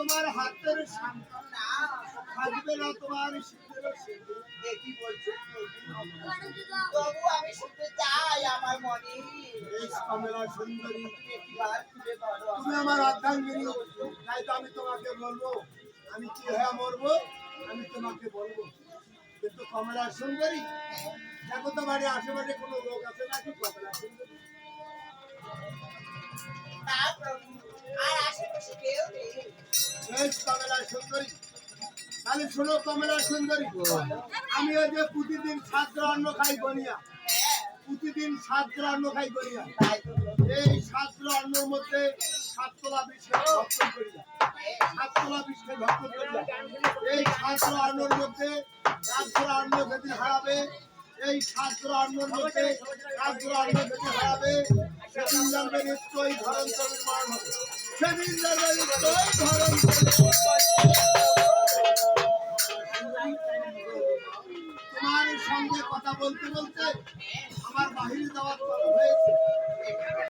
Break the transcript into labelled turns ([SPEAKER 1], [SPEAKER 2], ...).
[SPEAKER 1] তোমার হাতের থাকবে না তোমার শীতের
[SPEAKER 2] কি বলছো? তবু আমি শুনতে চাই আমার মনে।
[SPEAKER 1] কমলা সুন্দরী,
[SPEAKER 2] একবার খুলে বলো।
[SPEAKER 1] তুমি আমার অর্ধাঙ্গিনী, তাই তো আমি তোমাকে বলবো আমি কি হয়ে মরবো, আমি তোমাকে বলবো। কিন্তু কমলা সুন্দরী, দেখো তো বাড়ি আশেপাশে কোনো লোক আছে নাকি কমলা সুন্দরী?
[SPEAKER 2] না প্রভু, আর আশেপাশে কেউ নেই।
[SPEAKER 1] বেশ কমলা সুন্দরী, তাহলে শোনো কমলা সুন্দরী, আমি ওই যে প্রতিদিন 7 অন্ন খাই বনিয়া, প্রতিদিন 7 অন্ন খাই বনিয়া, এই 7 অন্নের মধ্যে 7 তোলা বিষে ভক্ষণ করিয়া, 7 তোলা বিষে ভক্ষণ করিয়া, এই 7 অন্নের মধ্যে 1 তোলা অন্ন যেদিন হারাবে, এই 7 অন্নের মধ্যে 1 তোলা অন্ন যেদিন হারাবে, সেদিন জানবে নিশ্চয়ই ধরন্তরের মরণ হবে, সেদিন জানবে নিশ্চয়ই তোমার সঙ্গে কথা বলতে বলতে আমার বাহিরে যাওয়ার হয়েছে।